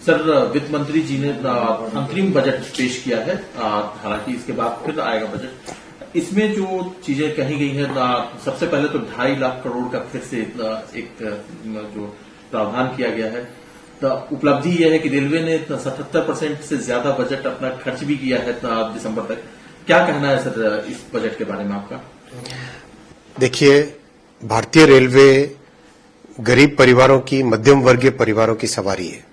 Sir, वित्त मंत्री जी ने अंतरिम बजट पेश किया है, हालांकि इसके बाद फिर आएगा बजट। इसमें जो चीजें कही गई है, सबसे पहले तो 2.5 लाख करोड़ का फिर से एक जो प्रावधान किया गया है। तो उपलब्धि यह है कि रेलवे ने 77% से ज्यादा बजट अपना खर्च भी किया है दिसंबर तक। क्या कहना है सर इस बजट के बारे में आपका? देखिए, भारतीय रेलवे गरीब परिवारों की, मध्यम वर्गीय परिवारों की सवारी है।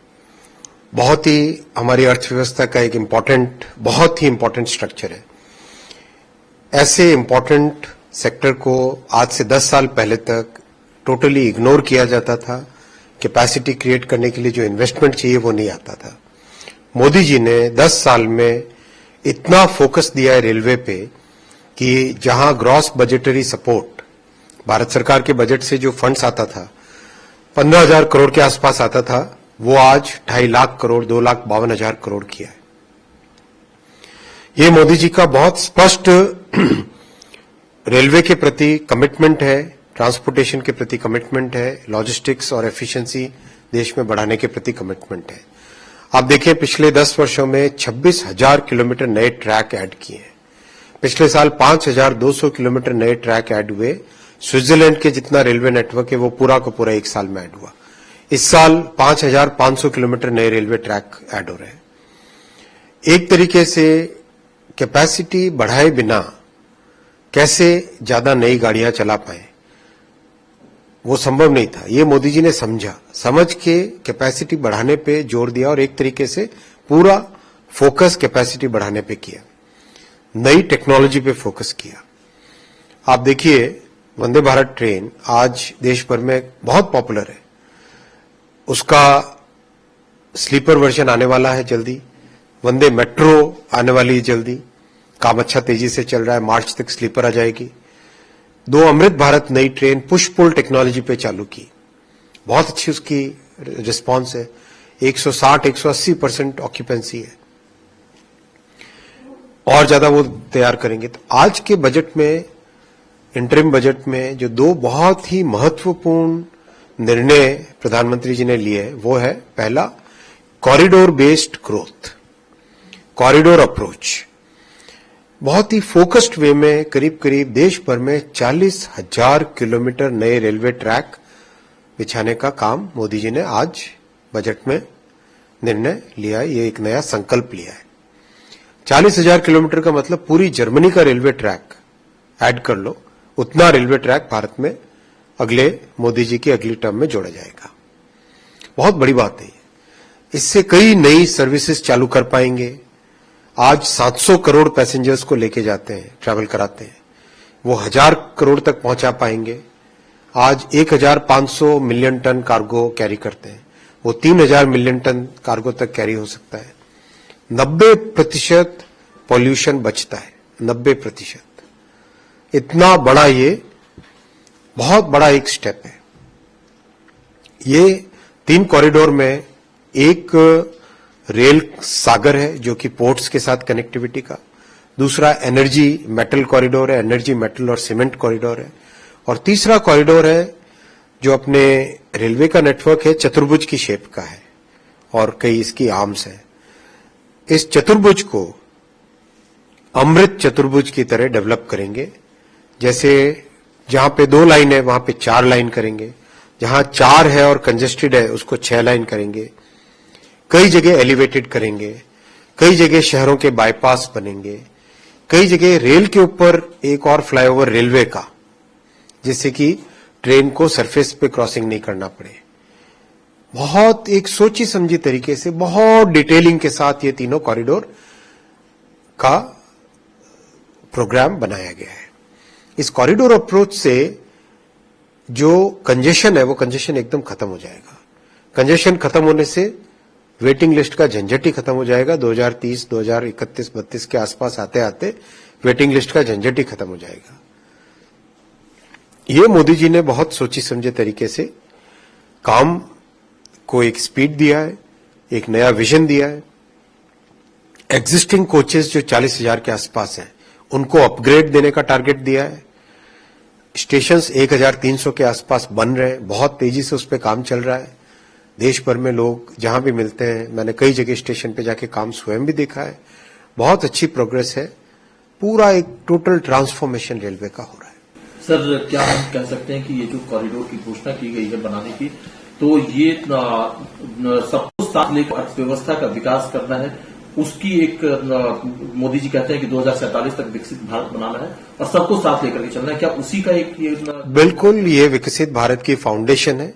बहुत ही हमारी अर्थव्यवस्था का एक बहुत ही इंपॉर्टेंट स्ट्रक्चर है। ऐसे इंपॉर्टेंट सेक्टर को आज से 10 साल पहले तक टोटली इग्नोर किया जाता था। कैपेसिटी क्रिएट करने के लिए जो इन्वेस्टमेंट चाहिए वो नहीं आता था। मोदी जी ने 10 साल में इतना फोकस दिया है रेलवे पे कि जहां ग्रॉस बजटरी सपोर्ट भारत सरकार के बजट से जो फंड्स आता था 15,000 करोड़ के आसपास आता था, वो आज 2.5 लाख करोड़ 2,52,000 करोड़ किया है। ये मोदी जी का बहुत स्पष्ट रेलवे के प्रति कमिटमेंट है, ट्रांसपोर्टेशन के प्रति कमिटमेंट है, लॉजिस्टिक्स और एफिशिएंसी देश में बढ़ाने के प्रति कमिटमेंट है। आप देखिए, पिछले 10 वर्षों में 26,000 किलोमीटर नए ट्रैक ऐड किए हैं। पिछले साल 5,200 किलोमीटर नए ट्रैक ऐड हुए। स्विट्जरलैंड के जितना रेलवे नेटवर्क है वो पूरा का पूरा एक साल में ऐड हुआ। इस साल 5,500 किलोमीटर नए रेलवे ट्रैक ऐड हो रहे हैं। एक तरीके से कैपेसिटी बढ़ाए बिना कैसे ज्यादा नई गाड़ियां चला पाए, वो संभव नहीं था। ये मोदी जी ने समझ के कैपेसिटी बढ़ाने पे जोर दिया और एक तरीके से पूरा फोकस कैपेसिटी बढ़ाने पे किया, नई टेक्नोलॉजी पे फोकस किया। आप देखिए, वंदे भारत ट्रेन आज देश भर में बहुत पॉपुलर है। उसका स्लीपर वर्जन आने वाला है जल्दी, वंदे मेट्रो आने वाली है जल्दी, काम अच्छा तेजी से चल रहा है, मार्च तक स्लीपर आ जाएगी। 2 अमृत भारत नई ट्रेन पुश पुल टेक्नोलॉजी पे चालू की, बहुत अच्छी उसकी रिस्पांस है, 160-180% ऑक्यूपेंसी है, और ज्यादा वो तैयार करेंगे। तो आज के बजट में, इंटरिम बजट में जो 2 बहुत ही महत्वपूर्ण निर्णय प्रधानमंत्री जी ने लिए, वो है पहला corridor based growth, corridor approach. बहुत ही फोकस्ड वे में करीब करीब देश भर में 40,000 किलोमीटर नए रेलवे ट्रैक बिछाने का काम मोदी जी ने आज बजट में निर्णय लिया है। ये एक नया संकल्प लिया है। 40,000 किलोमीटर का मतलब पूरी जर्मनी का रेलवे ट्रैक ऐड कर लो, उतना रेलवे ट्रैक भारत में अगले मोदी जी की अगली टर्म में जोड़ा जाएगा। बहुत बड़ी बात है। इससे कई नई सर्विसेज चालू कर पाएंगे। आज 700 करोड़ पैसेंजर्स को लेके जाते हैं, ट्रैवल कराते हैं, वो 1,000 करोड़ तक पहुंचा पाएंगे। आज 1,500 मिलियन टन कार्गो कैरी करते हैं, वो 3,000 मिलियन टन कार्गो तक कैरी हो सकता है। 90% पॉल्यूशन बचता है, 90%। इतना बड़ा, ये बहुत बड़ा एक स्टेप है। ये 3 कॉरिडोर में एक रेल सागर है जो कि पोर्ट्स के साथ कनेक्टिविटी का, दूसरा एनर्जी मेटल कॉरिडोर है, एनर्जी मेटल और सीमेंट कॉरिडोर है, और तीसरा कॉरिडोर है जो अपने रेलवे का नेटवर्क है, चतुर्भुज की शेप का है और कई इसकी आर्म्स हैं। इस चतुर्भुज को अमृत चतुर्भुज की तरह डेवलप करेंगे। जैसे जहां पे 2 लाइन है वहां पे 4 लाइन करेंगे, जहां 4 है और कंजेस्टेड है उसको 6 लाइन करेंगे, कई जगह एलिवेटेड करेंगे, कई जगह शहरों के बाईपास बनेंगे, कई जगह रेल के ऊपर एक और फ्लाईओवर रेलवे का, जिससे कि ट्रेन को सरफेस पे क्रॉसिंग नहीं करना पड़े। बहुत एक सोची समझी तरीके से, बहुत डिटेलिंग के साथ ये तीनों कॉरिडोर का प्रोग्राम बनाया गया है। इस कॉरिडोर अप्रोच से जो कंजेशन है वो कंजेशन एकदम खत्म हो जाएगा। कंजेशन खत्म होने से वेटिंग लिस्ट का झंझट ही खत्म हो जाएगा। 2030, 2031, 32 के आसपास आते आते वेटिंग लिस्ट का झंझट ही खत्म हो जाएगा। ये मोदी जी ने बहुत सोची समझे तरीके से काम को एक स्पीड दिया है, एक नया विजन दिया है। एग्जिस्टिंग कोचेस जो 40,000 के आसपास हैं उनको अपग्रेड देने का टारगेट दिया है। स्टेशंस 1,300 के आसपास बन रहे हैं, बहुत तेजी से उस पर काम चल रहा है। देश भर में लोग जहां भी मिलते हैं, मैंने कई जगह स्टेशन पे जाके काम स्वयं भी देखा है, बहुत अच्छी प्रोग्रेस है। पूरा एक टोटल ट्रांसफॉर्मेशन रेलवे का हो रहा है। सर, क्या हम कह सकते हैं कि ये जो कॉरिडोर की घोषणा की गई है बनाने की, तो ये सबको साथ लेकर अर्थव्यवस्था का विकास करना है, उसकी एक मोदी जी कहते हैं कि 2047 तक विकसित भारत बनाना है और सबको साथ लेकर के चलना है। क्या उसी का एक बिल्कुल, ये विकसित भारत की फाउंडेशन है।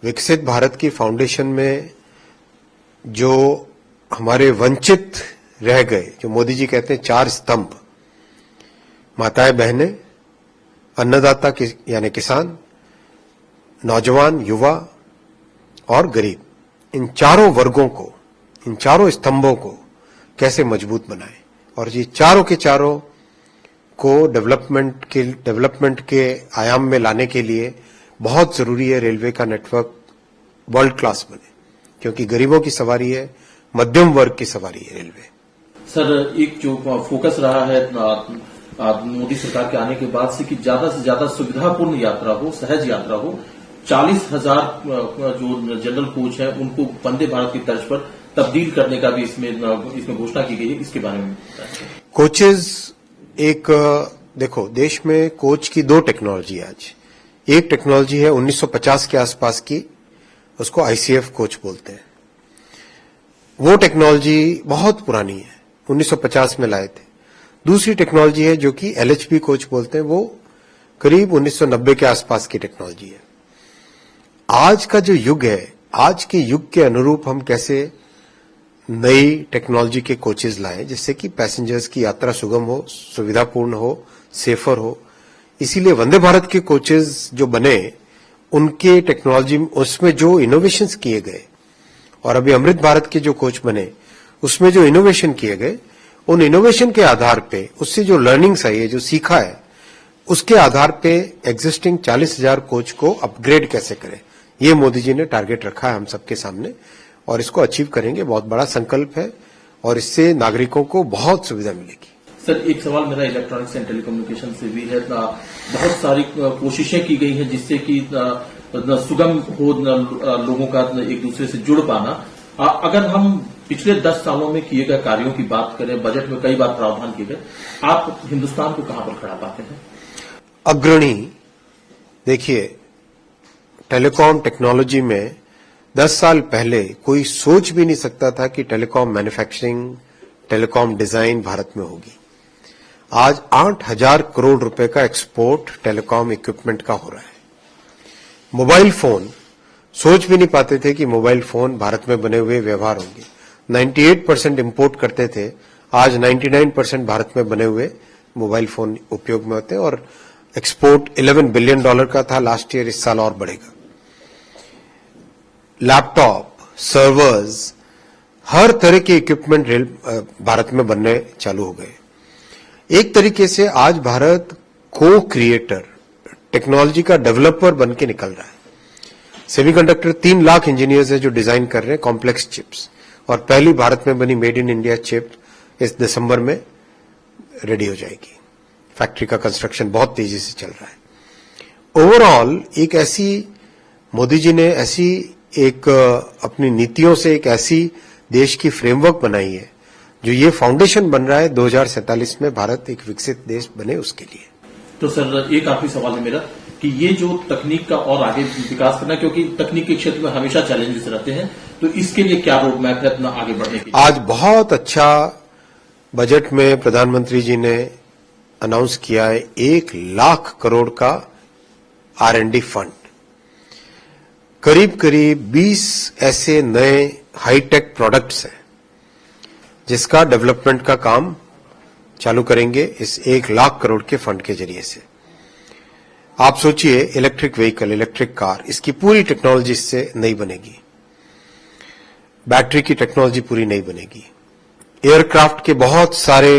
विकसित भारत की फाउंडेशन में जो हमारे वंचित रह गए, जो मोदी जी कहते हैं 4 स्तंभ, माताएं बहनें, अन्नदाता यानी किसान, नौजवान, युवा और गरीब, इन चारों वर्गों को, इन चारों स्तंभों को कैसे मजबूत बनाएं, और ये चारों के चारों को डेवलपमेंट के आयाम में लाने के लिए बहुत जरूरी है रेलवे का नेटवर्क वर्ल्ड क्लास बने, क्योंकि गरीबों की सवारी है, मध्यम वर्ग की सवारी है रेलवे। सर, एक जो फोकस रहा है मोदी सरकार के आने के बाद से कि ज्यादा से ज्यादा सुविधापूर्ण यात्रा हो, सहज यात्रा हो, 40,000 जो जनरल कोच है उनको वंदे भारत की तर्ज पर तब्दील करने का भी इसमें घोषणा की गई है, इसके बारे में कोचेज देखो, देश में कोच की 2 टेक्नोलॉजी है आज। एक टेक्नोलॉजी है 1950 के आसपास की, उसको आईसीएफ कोच बोलते हैं। वो टेक्नोलॉजी बहुत पुरानी है, 1950 में लाए थे। दूसरी टेक्नोलॉजी है जो कि एलएचबी कोच बोलते हैं, वो करीब 1990 के आसपास की टेक्नोलॉजी है। आज का जो युग है, आज के युग के अनुरूप हम कैसे नई टेक्नोलॉजी के कोचेज लाएं जिससे कि पैसेंजर्स की यात्रा सुगम हो, सुविधापूर्ण हो, सेफर हो। इसीलिए वंदे भारत के कोचेज जो बने, उनके टेक्नोलॉजी, उसमें जो इनोवेशंस किए गए, और अभी अमृत भारत के जो कोच बने उसमें जो इनोवेशन किए गए, उन इनोवेशन के आधार पे, उससे जो लर्निंग्स आई है, जो सीखा है, उसके आधार पे एग्जिस्टिंग 40,000 कोच को अपग्रेड कैसे करें, ये मोदी जी ने टारगेट रखा है हम सबके सामने, और इसको अचीव करेंगे। बहुत बड़ा संकल्प है और इससे नागरिकों को बहुत सुविधा मिलेगी। सर, एक सवाल मेरा इलेक्ट्रॉनिक्स एंड टेलीकम्युनिकेशन से भी है। बहुत सारी कोशिशें की गई हैं जिससे कि सुगम हो लोगों का एक दूसरे से जुड़ पाना। अगर हम पिछले 10 सालों में किए गए कार्यों की बात करें, बजट में कई बार प्रावधान किए गए, आप हिंदुस्तान को कहां पर खड़ा पाते हैं? अग्रणी। देखिए, टेलीकॉम टेक्नोलॉजी में 10 साल पहले कोई सोच भी नहीं सकता था कि telecom manufacturing, telecom design Bharat में होगी। आज 8,000 करोड़ रुपए का एक्सपोर्ट टेलीकॉम इक्विपमेंट का हो रहा है। मोबाइल फोन, सोच भी नहीं पाते थे कि मोबाइल फोन भारत में बने हुए व्यवहार होंगे। 98% इंपोर्ट करते थे, आज 99% भारत में बने हुए मोबाइल फोन उपयोग में होते हैं, और एक्सपोर्ट $11 बिलियन का था लास्ट ईयर, इस साल और बढ़ेगा। लैपटॉप, सर्वर्स, हर तरह के इक्विपमेंट भारत में बनने चालू हो गए। एक तरीके से आज भारत को क्रिएटर, टेक्नोलॉजी का डेवलपर बन के निकल रहा है। सेमीकंडक्टर 3 लाख इंजीनियर्स हैं जो डिजाइन कर रहे हैं कॉम्प्लेक्स चिप्स, और पहली भारत में बनी मेड इन इंडिया चिप इस दिसंबर में रेडी हो जाएगी। फैक्ट्री का कंस्ट्रक्शन बहुत तेजी से चल रहा है। ओवरऑल एक ऐसी, मोदी जी ने ऐसी एक अपनी नीतियों से एक ऐसी देश की फ्रेमवर्क बनाई है जो ये फाउंडेशन बन रहा है 2047 में भारत एक विकसित देश बने उसके लिए। तो सर, एक आखिरी सवाल है मेरा कि ये जो तकनीक का और आगे विकास करना, क्योंकि तकनीक के क्षेत्र में हमेशा चैलेंजेस रहते हैं, तो इसके लिए क्या रोड मैप है अपना आगे बढ़ने के लिए? आज बहुत अच्छा बजट में प्रधानमंत्री जी ने अनाउंस किया है 1 लाख करोड़ का R&D फंड। करीब करीब 20 ऐसे नए हाईटेक प्रोडक्ट्स हैं जिसका डेवलपमेंट का काम चालू करेंगे इस 1 लाख करोड़ के फंड के जरिए से। आप सोचिए, इलेक्ट्रिक व्हीकल, इलेक्ट्रिक कार, इसकी पूरी टेक्नोलॉजी इससे नई बनेगी। बैटरी की टेक्नोलॉजी पूरी नई बनेगी। एयरक्राफ्ट के बहुत सारे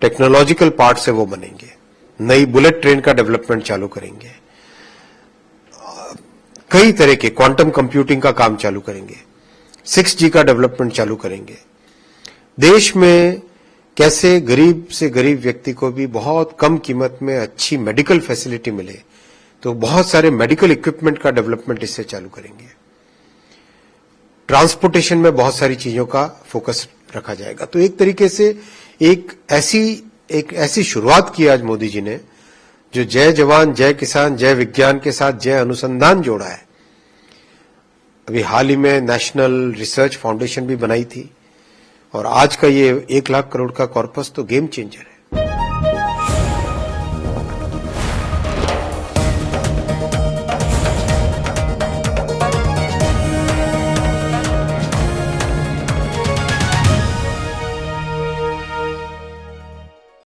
टेक्नोलॉजिकल पार्ट्स है वो बनेंगे। नई बुलेट ट्रेन का डेवलपमेंट चालू करेंगे। कई तरह के क्वांटम कंप्यूटिंग का काम चालू करेंगे। 6G का डेवलपमेंट चालू करेंगे। देश में कैसे गरीब से गरीब व्यक्ति को भी बहुत कम कीमत में अच्छी मेडिकल फैसिलिटी मिले, तो बहुत सारे मेडिकल इक्विपमेंट का डेवलपमेंट इससे चालू करेंगे। ट्रांसपोर्टेशन में बहुत सारी चीजों का फोकस रखा जाएगा। तो एक तरीके से एक ऐसी शुरुआत की आज मोदी जी ने, जो जय जवान जय किसान जय विज्ञान के साथ जय अनुसंधान जोड़ा है। अभी हाल ही में नेशनल रिसर्च फाउंडेशन भी बनाई थी, और आज का ये 1 लाख करोड़ का कॉर्पस तो गेम चेंजर है।